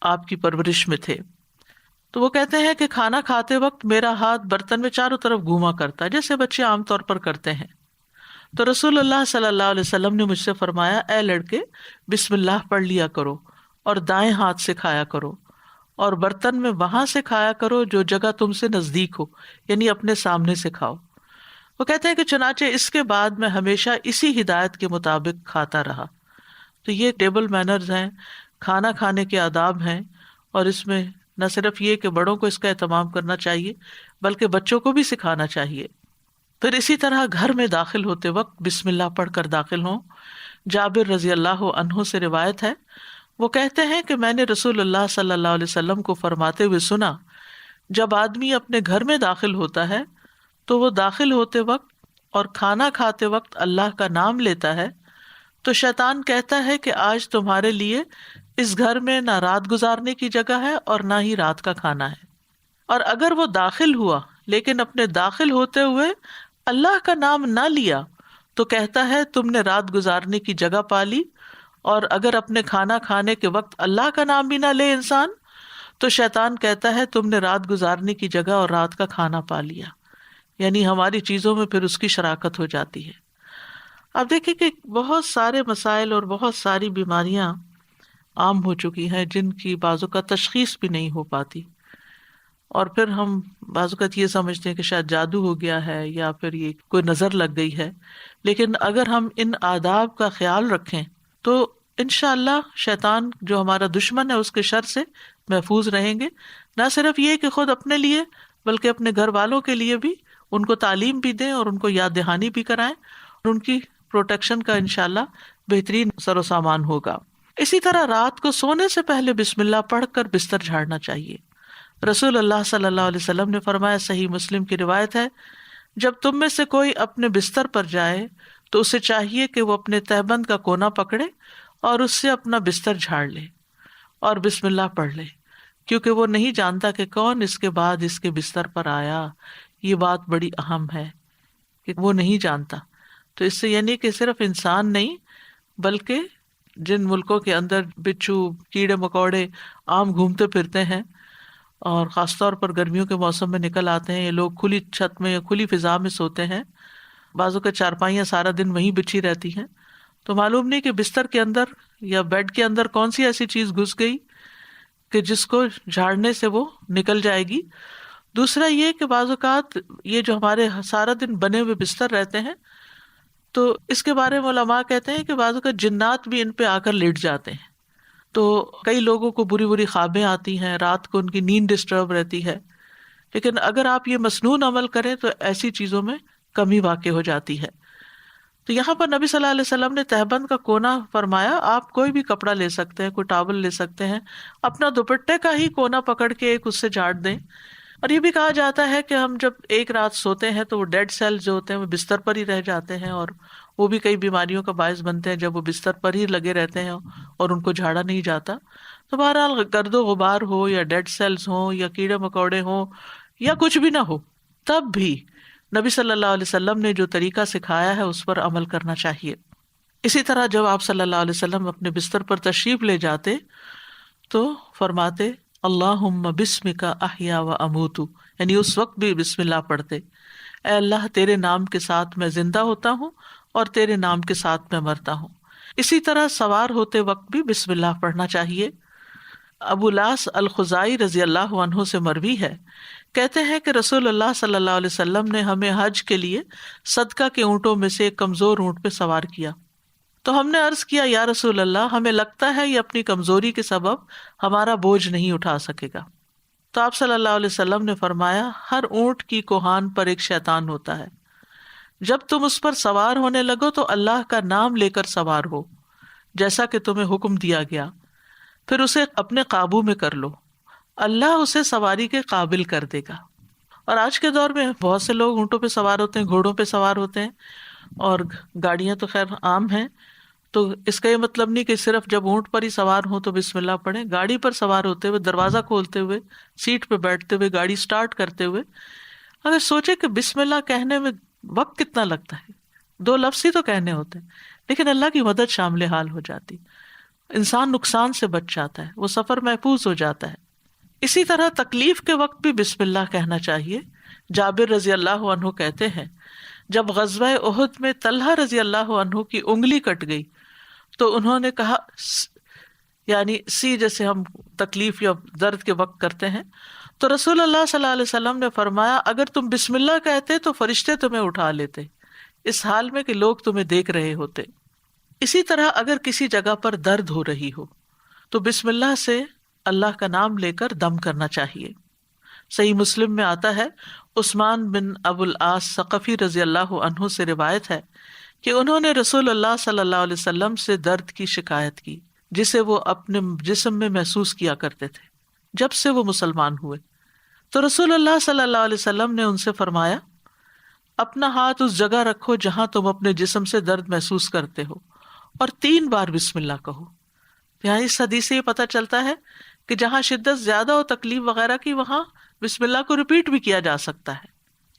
آپ کی پرورش میں تھے۔ تو وہ کہتے ہیں کہ کھانا کھاتے وقت میرا ہاتھ برتن میں چاروں طرف گھوما کرتا ہے، جیسے بچے عام طور پر کرتے ہیں۔ تو رسول اللہ صلی اللہ علیہ وسلم نے مجھ سے فرمایا، اے لڑکے، بسم اللہ پڑھ لیا کرو اور دائیں ہاتھ سے کھایا کرو، اور برتن میں وہاں سے کھایا کرو جو جگہ تم سے نزدیک ہو، یعنی اپنے سامنے سے کھاؤ۔ وہ کہتے ہیں کہ چنانچہ اس کے بعد میں ہمیشہ اسی ہدایت کے مطابق کھاتا رہا۔ تو یہ ٹیبل مینرز ہیں، کھانا کھانے کے آداب ہیں، اور اس میں نہ صرف یہ کہ بڑوں کو اس کا اہتمام کرنا چاہیے بلکہ بچوں کو بھی سکھانا چاہیے۔ پھر اسی طرح گھر میں داخل ہوتے وقت بسم اللہ پڑھ کر داخل ہوں۔ جابر رضی اللہ عنہ سے روایت ہے، وہ کہتے ہیں کہ میں نے رسول اللہ صلی اللہ علیہ وسلم کو فرماتے ہوئے سنا، جب آدمی اپنے گھر میں داخل ہوتا ہے تو وہ داخل ہوتے وقت اور کھانا کھاتے وقت اللہ کا نام لیتا ہے، تو شیطان کہتا ہے کہ آج تمہارے لیے اس گھر میں نہ رات گزارنے کی جگہ ہے اور نہ ہی رات کا کھانا ہے۔ اور اگر وہ داخل ہوا لیکن اپنے داخل ہوتے ہوئے اللہ کا نام نہ لیا تو کہتا ہے تم نے رات گزارنے کی جگہ پا لی، اور اگر اپنے کھانا کھانے کے وقت اللہ کا نام بھی نہ لے انسان تو شیطان کہتا ہے تم نے رات گزارنے کی جگہ اور رات کا کھانا پا لیا، یعنی ہماری چیزوں میں پھر اس کی شراکت ہو جاتی ہے۔ اب دیکھیں کہ بہت سارے مسائل اور بہت ساری بیماریاں عام ہو چکی ہیں جن کی بعض اوقات تشخیص بھی نہیں ہو پاتی، اور پھر ہم بعض اوقات یہ سمجھتے ہیں کہ شاید جادو ہو گیا ہے یا پھر یہ کوئی نظر لگ گئی ہے، لیکن اگر ہم ان آداب کا خیال رکھیں تو انشاءاللہ شیطان جو ہمارا دشمن ہے اس کے شر سے محفوظ رہیں گے۔ نہ صرف یہ کہ خود اپنے لیے بلکہ اپنے گھر والوں کے لیے بھی ان کو تعلیم بھی دیں اور ان کو یاد دہانی بھی کرائیں، اور ان کی پروٹیکشن کا انشاءاللہ بہترین سر و سامان ہوگا۔ اسی طرح رات کو سونے سے پہلے بسم اللہ پڑھ کر بستر جھاڑنا چاہیے۔ رسول اللہ صلی اللہ علیہ وسلم نے فرمایا، صحیح مسلم کی روایت ہے، جب تم میں سے کوئی اپنے بستر پر جائے تو اسے چاہیے کہ وہ اپنے تہبند کا کونا پکڑے اور اس سے اپنا بستر جھاڑ لے اور بسم اللہ پڑھ لے، کیونکہ وہ نہیں جانتا کہ کون اس کے بعد اس کے بستر پر آیا۔ یہ بات بڑی اہم ہے کہ وہ نہیں جانتا۔ تو اس سے یعنی کہ صرف انسان نہیں بلکہ جن ملکوں کے اندر بچھو، کیڑے مکوڑے عام گھومتے پھرتے ہیں، اور خاص طور پر گرمیوں کے موسم میں نکل آتے ہیں، یہ لوگ کھلی چھت میں یا کھلی فضا میں سوتے ہیں، بعضوں کے چارپائیاں سارا دن وہیں بچھی رہتی ہیں، تو معلوم نہیں کہ بستر کے اندر یا بیڈ کے اندر کون سی ایسی چیز گھس گئی کہ جس کو جھاڑنے سے وہ نکل جائے گی۔ دوسرا یہ کہ بعض اوقات یہ جو ہمارے سارا دن بنے ہوئے بستر رہتے ہیں، تو اس کے بارے میں علماء کہتے ہیں کہ بعض اوقات جنات بھی ان پہ آ کر لیٹ جاتے ہیں، تو کئی لوگوں کو بری بری خوابیں آتی ہیں، رات کو ان کی نیند ڈسٹرب رہتی ہے۔ لیکن اگر آپ یہ مسنون عمل کریں تو ایسی چیزوں میں کمی واقع ہو جاتی ہے۔ تو یہاں پر نبی صلی اللہ علیہ وسلم نے تہبند کا کونا فرمایا، آپ کوئی بھی کپڑا لے سکتے ہیں، کوئی ٹاول لے سکتے ہیں، اپنا دوپٹے کا ہی کونا پکڑ کے ایک اس سے جھاڑ دیں۔ اور یہ بھی کہا جاتا ہے کہ ہم جب ایک رات سوتے ہیں تو وہ ڈیڈ سیل جو ہوتے ہیں وہ بستر پر ہی رہ جاتے ہیں، اور وہ بھی کئی بیماریوں کا باعث بنتے ہیں جب وہ بستر پر ہی لگے رہتے ہیں اور ان کو جھاڑا نہیں جاتا۔ تو بہرحال گرد و غبار ہو یا ڈیڈ سیلز ہوں یا کیڑے مکوڑے ہوں یا کچھ بھی نہ ہو، تب بھی نبی صلی اللہ علیہ وسلم نے جو طریقہ سکھایا ہے اس پر عمل کرنا چاہیے۔ اسی طرح جب آپ صلی اللہ علیہ وسلم اپنے بستر پر تشریف لے جاتے تو فرماتے، اللہم بسمک احیا و اموت، یعنی اس وقت بھی بسم اللہ پڑھتے، اے اللہ تیرے نام کے ساتھ میں زندہ ہوتا ہوں اور تیرے نام کے ساتھ میں مرتا ہوں۔ اسی طرح سوار ہوتے وقت بھی بسم اللہ پڑھنا چاہیے۔ ابو لاس الخزائی رضی اللہ عنہ سے مروی ہے، کہتے ہیں کہ رسول اللہ صلی اللہ علیہ وسلم نے ہمیں حج کے لیے صدقہ کے اونٹوں میں سے ایک کمزور اونٹ پہ سوار کیا، تو ہم نے عرض کیا، یا رسول اللہ، ہمیں لگتا ہے یہ اپنی کمزوری کے سبب ہمارا بوجھ نہیں اٹھا سکے گا۔ تو آپ صلی اللہ علیہ وسلم نے فرمایا، ہر اونٹ کی کوہان پر ایک شیطان ہوتا ہے، جب تم اس پر سوار ہونے لگو تو اللہ کا نام لے کر سوار ہو جیسا کہ تمہیں حکم دیا گیا، پھر اسے اپنے قابو میں کر لو، اللہ اسے سواری کے قابل کر دے گا۔ اور آج کے دور میں بہت سے لوگ اونٹوں پہ سوار ہوتے ہیں، گھوڑوں پہ سوار ہوتے ہیں، اور گاڑیاں تو خیر عام ہیں، تو اس کا یہ مطلب نہیں کہ صرف جب اونٹ پر ہی سوار ہوں تو بسم اللہ پڑھیں۔ گاڑی پر سوار ہوتے ہوئے، دروازہ کھولتے ہوئے، سیٹ پہ بیٹھتے ہوئے، گاڑی سٹارٹ کرتے ہوئے اگر سوچے کہ بسم اللہ کہنے میں وقت کتنا لگتا ہے، 2 لفظ ہی تو کہنے ہوتے ہیں، لیکن اللہ کی مدد شامل حال ہو جاتی۔ انسان نقصان سے بچ جاتا ہے، وہ سفر محفوظ ہو جاتا ہے۔ اسی طرح تکلیف کے وقت بھی بسم اللہ کہنا چاہیے۔ جابر رضی اللہ عنہ کہتے ہیں جب غزوہ احد میں طلحہ رضی اللہ عنہ کی انگلی کٹ گئی تو انہوں نے کہا، یعنی سی جیسے ہم تکلیف یا درد کے وقت کرتے ہیں، تو رسول اللہ صلی اللہ علیہ وسلم نے فرمایا اگر تم بسم اللہ کہتے تو فرشتے تمہیں اٹھا لیتے، اس حال میں کہ لوگ تمہیں دیکھ رہے ہوتے۔ اسی طرح اگر کسی جگہ پر درد ہو رہی ہو تو بسم اللہ سے اللہ کا نام لے کر دم کرنا چاہیے۔ صحیح مسلم میں آتا ہے، عثمان بن ابو العاص ثقفی رضی اللہ عنہ سے روایت ہے کہ انہوں نے رسول اللہ صلی اللہ علیہ وسلم سے درد کی شکایت کی جسے وہ اپنے جسم میں محسوس کیا کرتے تھے جب سے وہ مسلمان ہوئے۔ تو رسول اللہ صلی اللہ علیہ وسلم نے ان سے فرمایا، اپنا ہاتھ اس جگہ رکھو جہاں تم اپنے جسم سے درد محسوس کرتے ہو اور 3 بار بسم اللہ کہو۔ یہاں اس حدیث سے یہ پتہ چلتا ہے کہ جہاں شدت زیادہ ہو تکلیف وغیرہ کی وہاں بسم اللہ کو ریپیٹ بھی کیا جا سکتا ہے۔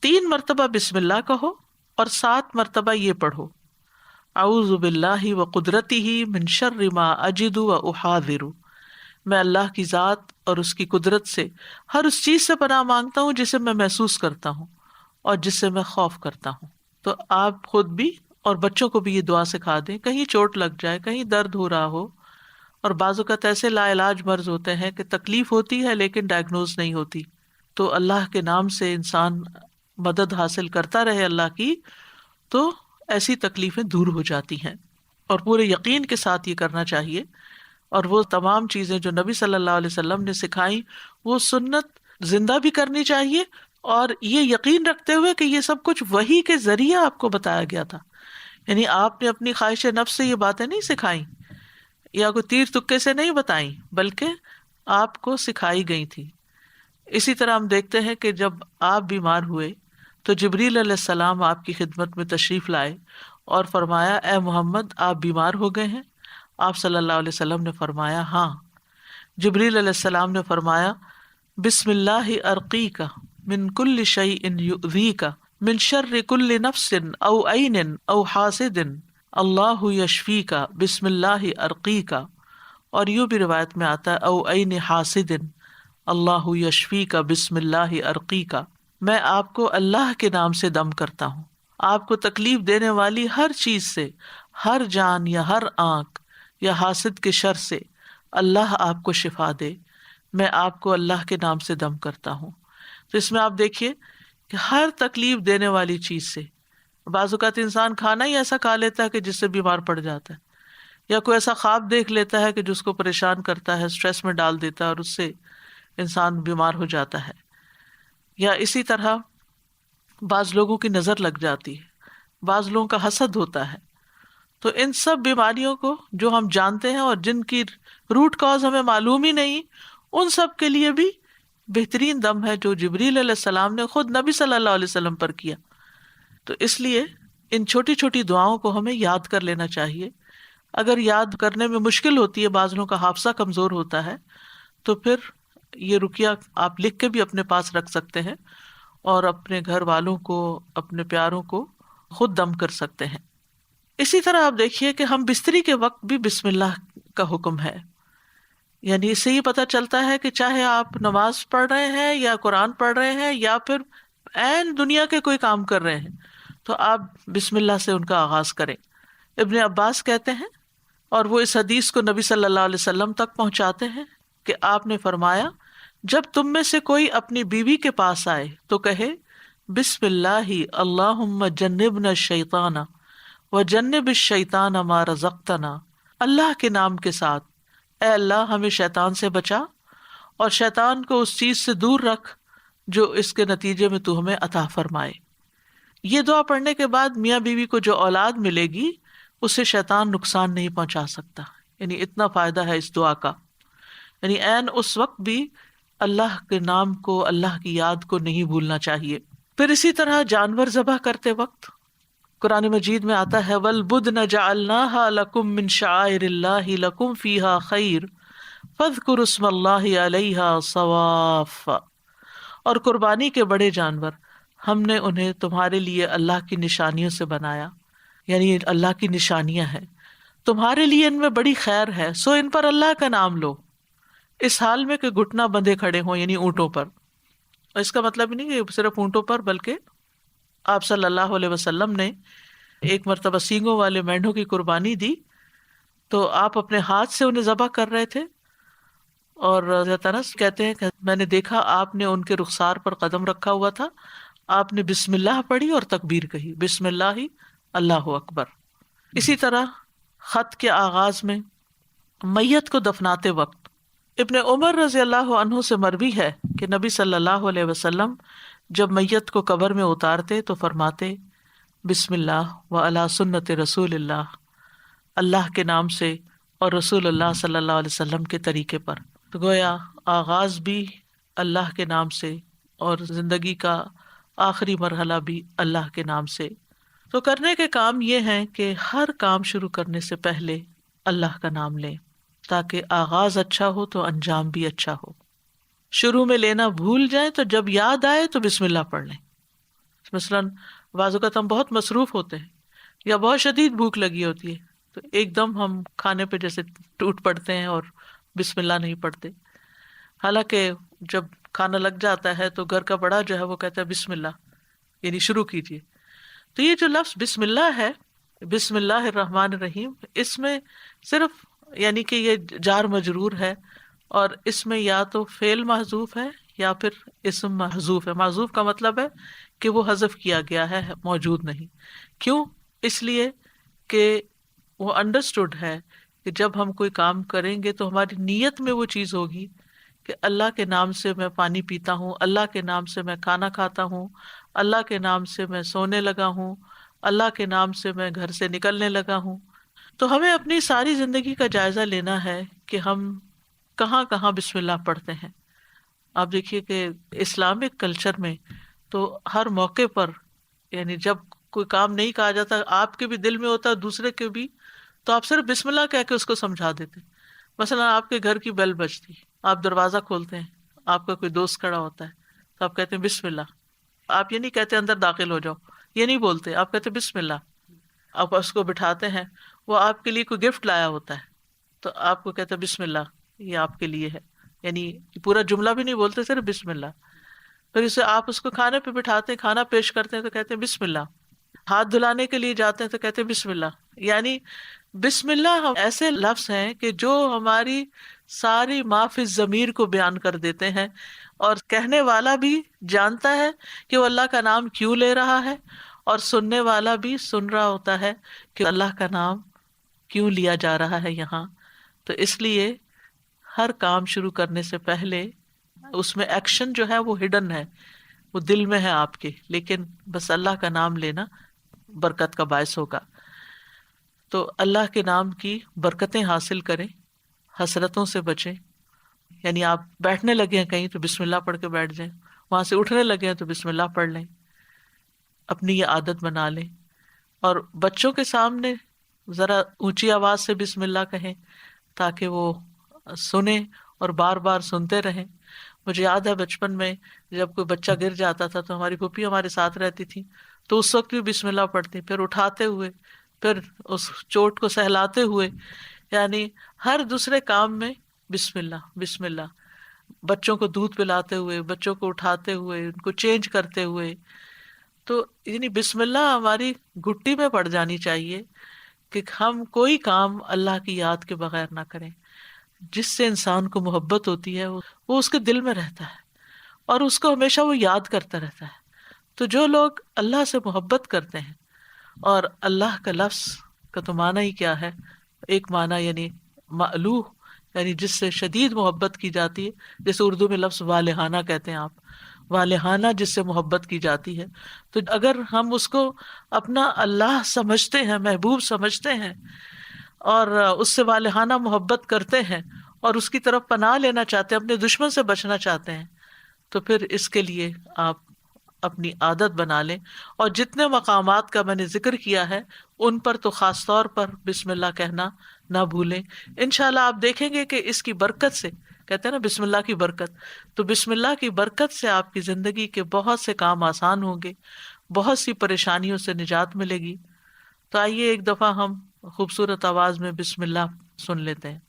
3 مرتبہ بسم اللہ کہو اور 7 مرتبہ یہ پڑھو، اعوذ باللہ وقدرتہ من شر ما اجد واحاذر، میں اللہ کی ذات اور اس کی قدرت سے ہر اس چیز سے پناہ مانگتا ہوں جسے میں محسوس کرتا ہوں اور جس سے میں خوف کرتا ہوں۔ تو آپ خود بھی اور بچوں کو بھی یہ دعا سکھا دیں، کہیں چوٹ لگ جائے، کہیں درد ہو رہا ہو، اور بعض اوقات ایسے لا علاج مرض ہوتے ہیں کہ تکلیف ہوتی ہے لیکن ڈائگنوز نہیں ہوتی، تو اللہ کے نام سے انسان مدد حاصل کرتا رہے اللہ کی، تو ایسی تکلیفیں دور ہو جاتی ہیں۔ اور پورے یقین کے ساتھ یہ کرنا چاہیے، اور وہ تمام چیزیں جو نبی صلی اللہ علیہ وسلم نے سکھائیں وہ سنت زندہ بھی کرنی چاہیے، اور یہ یقین رکھتے ہوئے کہ یہ سب کچھ وحی کے ذریعے آپ کو بتایا گیا تھا، یعنی آپ نے اپنی خواہش نفس سے یہ باتیں نہیں سکھائیں یا کوئی تیر تکے سے نہیں بتائیں، بلکہ آپ کو سکھائی گئی تھی۔ اسی طرح ہم دیکھتے ہیں کہ جب آپ بیمار ہوئے تو جبریل علیہ السلام آپ کی خدمت میں تشریف لائے اور فرمایا، اے محمد آپ بیمار ہو گئے ہیں؟ آپ صلی اللہ علیہ وسلم نے فرمایا ہاں۔ جبریل علیہ السلام نے فرمایا، بسم اللہ ارقیک من کل شیء یؤذیک من شر کل نفس او عین او حاسد اللہ یشفیک بسم اللہ ارقیک، اور یوں بھی روایت میں آتا ہے او عین حاسد اللہ یشفیک بسم اللہ ارقیک، میں آپ کو اللہ کے نام سے دم کرتا ہوں، آپ کو تکلیف دینے والی ہر چیز سے، ہر جان یا ہر آنکھ یا حاسد کے شر سے اللہ آپ کو شفا دے، میں آپ کو اللہ کے نام سے دم کرتا ہوں۔ تو اس میں آپ دیکھیے کہ ہر تکلیف دینے والی چیز سے، بعض اوقات انسان کھانا ہی ایسا کھا لیتا ہے کہ جس سے بیمار پڑ جاتا ہے، یا کوئی ایسا خواب دیکھ لیتا ہے کہ جس کو پریشان کرتا ہے، اسٹریس میں ڈال دیتا ہے اور اس سے انسان بیمار ہو جاتا ہے، یا اسی طرح بعض لوگوں کی نظر لگ جاتی ہے، بعض لوگوں کا حسد ہوتا ہے۔ تو ان سب بیماریوں کو جو ہم جانتے ہیں اور جن کی روٹ کاز ہمیں معلوم ہی نہیں، ان سب کے لیے بھی بہترین دم ہے جو جبریل علیہ السلام نے خود نبی صلی اللہ علیہ وسلم پر کیا۔ تو اس لیے ان چھوٹی چھوٹی دعاؤں کو ہمیں یاد کر لینا چاہیے۔ اگر یاد کرنے میں مشکل ہوتی ہے، بعض لوگوں کا حافظہ کمزور ہوتا ہے، تو پھر یہ رقیہ آپ لکھ کے بھی اپنے پاس رکھ سکتے ہیں اور اپنے گھر والوں کو، اپنے پیاروں کو خود دم کر سکتے ہیں۔ اسی طرح آپ دیکھیے کہ ہم بستری کے وقت بھی بسم اللہ کا حکم ہے، یعنی اس سے یہ پتہ چلتا ہے کہ چاہے آپ نماز پڑھ رہے ہیں یا قرآن پڑھ رہے ہیں یا پھر عین دنیا کے کوئی کام کر رہے ہیں، تو آپ بسم اللہ سے ان کا آغاز کریں۔ ابن عباس کہتے ہیں، اور وہ اس حدیث کو نبی صلی اللہ علیہ وسلم تک پہنچاتے ہیں کہ آپ نے فرمایا، جب تم میں سے کوئی اپنی بیوی کے پاس آئے تو کہے، بسم اللہ اللہم جنبنا الشیطان وجنب الشیطان ما رزقتنا، اللہ کے نام کے ساتھ، اے اللہ ہمیں شیطان سے بچا اور شیطان کو اس چیز سے دور رکھ جو اس کے نتیجے میں تو ہمیں عطا فرمائے۔ یہ دعا پڑھنے کے بعد میاں بیوی کو جو اولاد ملے گی اسے شیطان نقصان نہیں پہنچا سکتا، یعنی اتنا فائدہ ہے اس دعا کا، یعنی عین اس وقت بھی اللہ کے نام کو، اللہ کی یاد کو نہیں بھولنا چاہیے۔ پھر اسی طرح جانور ذبح کرتے وقت قرآن مجید میں آتا ہے، وَالْبُدْنَ جَعَلْنَاهَا لَكُم مِّن شَعَائِرِ اللَّهِ لَكُمْ فِيهَا خَيْرٌ فَاذْكُرُوا اسْمَ اللَّهِ عَلَيْهَا صَوَافَّ، اور قربانی کے بڑے جانور ہم نے انہیں تمہارے لیے اللہ کی نشانیوں سے بنایا، یعنی اللہ کی نشانیاں ہیں، تمہارے لیے ان میں بڑی خیر ہے، سو ان پر اللہ کا نام لو، اس حال میں کہ گھٹنا بندھے کھڑے ہوں، یعنی اونٹوں پر۔ اور اس کا مطلب ہی نہیں کہ صرف اونٹوں پر، بلکہ آپ صلی اللہ علیہ وسلم نے ایک مرتبہ سینگوں والے مینڈھوں کی قربانی دی، تو آپ اپنے ہاتھ سے انہیں ذبح کر رہے تھے، اور حضرت انس کہتے ہیں کہ میں نے دیکھا آپ نے ان کے رخسار پر قدم رکھا ہوا تھا، آپ نے بسم اللہ پڑھی اور تکبیر کہی، بسم اللہ ہی اللہ اکبر۔ اسی طرح خط کے آغاز میں میت کو دفناتے وقت ابن عمر رضی اللہ عنہ سے مروی ہے کہ نبی صلی اللہ علیہ وسلم جب میت کو قبر میں اتارتے تو فرماتے بسم اللہ و علی سنت رسول اللہ، اللہ کے نام سے اور رسول اللہ صلی اللہ علیہ وسلم کے طریقے پر۔ تو گویا آغاز بھی اللہ کے نام سے اور زندگی کا آخری مرحلہ بھی اللہ کے نام سے۔ تو کرنے کے کام یہ ہیں کہ ہر کام شروع کرنے سے پہلے اللہ کا نام لیں، تاکہ آغاز اچھا ہو تو انجام بھی اچھا ہو۔ شروع میں لینا بھول جائیں تو جب یاد آئے تو بسم اللہ پڑھ لیں۔ مثلاً بعض اوقات ہم بہت مصروف ہوتے ہیں یا بہت شدید بھوک لگی ہوتی ہے، تو ایک دم ہم کھانے پہ جیسے ٹوٹ پڑتے ہیں اور بسم اللہ نہیں پڑھتے، حالانکہ جب کھانا لگ جاتا ہے تو گھر کا بڑا جو ہے وہ کہتا ہے بسم اللہ، یعنی شروع کیجیے۔ تو یہ جو لفظ بسم اللہ ہے، بسم اللہ الرحمن الرحیم، اس میں صرف یعنی کہ یہ جار مجرور ہے، اور اس میں یا تو فعل محذوف ہے یا پھر اسم محذوف ہے۔ محذوف کا مطلب ہے کہ وہ حذف کیا گیا ہے، موجود نہیں۔ کیوں؟ اس لیے کہ وہ انڈرسٹوڈ ہے کہ جب ہم کوئی کام کریں گے تو ہماری نیت میں وہ چیز ہوگی کہ اللہ کے نام سے میں پانی پیتا ہوں، اللہ کے نام سے میں کھانا کھاتا ہوں، اللہ کے نام سے میں سونے لگا ہوں، اللہ کے نام سے میں گھر سے نکلنے لگا ہوں۔ تو ہمیں اپنی ساری زندگی کا جائزہ لینا ہے کہ ہم کہاں کہاں بسم اللہ پڑھتے ہیں۔ آپ دیکھیے کہ اسلامک کلچر میں تو ہر موقع پر، یعنی جب کوئی کام نہیں کہا جاتا، آپ کے بھی دل میں ہوتا ہے دوسرے کے بھی، تو آپ صرف بسم اللہ کہہ کے اس کو سمجھا دیتے۔ مثلا آپ کے گھر کی بیل بجتی، آپ دروازہ کھولتے ہیں، آپ کا کوئی دوست کھڑا ہوتا ہے تو آپ کہتے ہیں بسم اللہ۔ آپ یہ نہیں کہتے اندر داخل ہو جاؤ، یہ نہیں بولتے، آپ کہتے بسم اللہ۔ آپ اس کو بٹھاتے ہیں، وہ آپ کے لیے کوئی گفٹ لایا ہوتا ہے تو آپ کو کہتے ہیں بسم اللہ، یہ آپ کے لیے ہے، یعنی پورا جملہ بھی نہیں بولتے، صرف بسم اللہ۔ پھر اسے آپ اس کو کھانے پہ بٹھاتے ہیں، کھانا پیش کرتے ہیں تو کہتے ہیں بسم اللہ۔ ہاتھ دھلانے کے لیے جاتے ہیں تو کہتے ہیں بسم اللہ۔ یعنی بسم اللہ ہم ایسے لفظ ہیں کہ جو ہماری ساری ما فی الضمیر کو بیان کر دیتے ہیں، اور کہنے والا بھی جانتا ہے کہ وہ اللہ کا نام کیوں لے رہا ہے، اور سننے والا بھی سن رہا ہوتا ہے کہ اللہ کا نام کیوں لیا جا رہا ہے یہاں۔ تو اس لیے ہر کام شروع کرنے سے پہلے اس میں ایکشن جو ہے وہ ہڈن ہے، وہ دل میں ہے آپ کے، لیکن بس اللہ کا نام لینا برکت کا باعث ہوگا۔ تو اللہ کے نام کی برکتیں حاصل کریں، حسرتوں سے بچیں۔ یعنی آپ بیٹھنے لگے ہیں کہیں تو بسم اللہ پڑھ کے بیٹھ جائیں، وہاں سے اٹھنے لگے ہیں تو بسم اللہ پڑھ لیں، اپنی یہ عادت بنا لیں۔ اور بچوں کے سامنے ذرا اونچی آواز سے بسم اللہ کہیں تاکہ وہ سنیں اور بار بار سنتے رہیں۔ مجھے یاد ہے بچپن میں جب کوئی بچہ گر جاتا تھا تو ہماری پھوپھی ہمارے ساتھ رہتی تھی، تو اس وقت بھی بسم اللہ پڑھتی، پھر اٹھاتے ہوئے، پھر اس چوٹ کو سہلاتے ہوئے، یعنی ہر دوسرے کام میں بسم اللہ بسم اللہ۔ بچوں کو دودھ پلاتے ہوئے، بچوں کو اٹھاتے ہوئے، ان کو چینج کرتے ہوئے، تو یعنی بسم اللہ ہماری گھٹی میں پڑ جانی چاہیے کہ ہم کوئی کام اللہ کی یاد کے بغیر نہ کریں۔ جس سے انسان کو محبت ہوتی ہے وہ اس کے دل میں رہتا ہے اور اس کو ہمیشہ وہ یاد کرتا رہتا ہے۔ تو جو لوگ اللہ سے محبت کرتے ہیں، اور اللہ کا لفظ کا تو معنی ہی کیا ہے، ایک معنی یعنی مألوہ، یعنی جس سے شدید محبت کی جاتی ہے، جیسے اردو میں لفظ والہانہ کہتے ہیں آپ، والہانہ جس سے محبت کی جاتی ہے۔ تو اگر ہم اس کو اپنا اللہ سمجھتے ہیں، محبوب سمجھتے ہیں، اور اس سے والہانہ محبت کرتے ہیں، اور اس کی طرف پناہ لینا چاہتے ہیں، اپنے دشمن سے بچنا چاہتے ہیں، تو پھر اس کے لیے آپ اپنی عادت بنا لیں۔ اور جتنے مقامات کا میں نے ذکر کیا ہے ان پر تو خاص طور پر بسم اللہ کہنا نہ بھولیں۔ انشاءاللہ آپ دیکھیں گے کہ اس کی برکت سے، کہتے ہیں نا بسم اللہ کی برکت، تو بسم اللہ کی برکت سے آپ کی زندگی کے بہت سے کام آسان ہوں گے، بہت سی پریشانیوں سے نجات ملے گی۔ تو آئیے ایک دفعہ ہم خوبصورت آواز میں بسم اللہ سن لیتے ہیں۔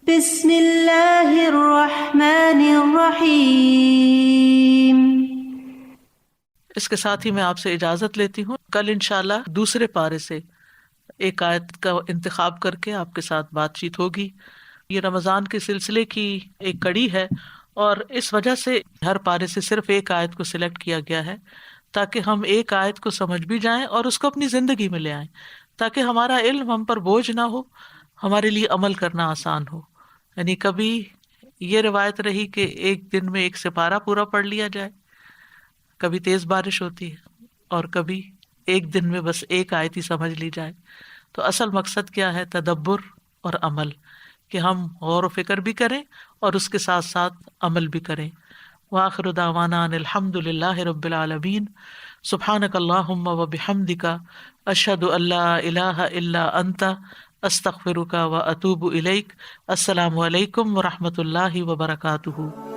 بسم اللہ الرحمن الرحیم۔ اس کے ساتھ ہی میں آپ سے اجازت لیتی ہوں، کل انشاءاللہ دوسرے پارے سے ایک آیت کا انتخاب کر کے آپ کے ساتھ بات چیت ہوگی۔ یہ رمضان کے سلسلے کی ایک کڑی ہے، اور اس وجہ سے ہر پارے سے صرف ایک آیت کو سلیکٹ کیا گیا ہے تاکہ ہم ایک آیت کو سمجھ بھی جائیں اور اس کو اپنی زندگی میں لے آئیں، تاکہ ہمارا علم ہم پر بوجھ نہ ہو، ہمارے لیے عمل کرنا آسان ہو۔ یعنی کبھی یہ روایت رہی کہ ایک دن میں ایک سپارہ پورا پڑھ لیا جائے، کبھی تیز بارش ہوتی ہے، اور کبھی ایک دن میں بس ایک آیت ہی سمجھ لی جائے۔ تو اصل مقصد کیا ہے؟ تدبر اور عمل، کہ ہم غور و فکر بھی کریں اور اس کے ساتھ ساتھ عمل بھی کریں۔ وآخر دعوانا ان الحمد للہ رب العالمین۔ سبحانک اللہم و بحمدک، اشہد ان لا الہ الا انت، استغفرک و اتوب الیک۔ السلام علیکم و رحمۃ اللہ وبرکاتہ۔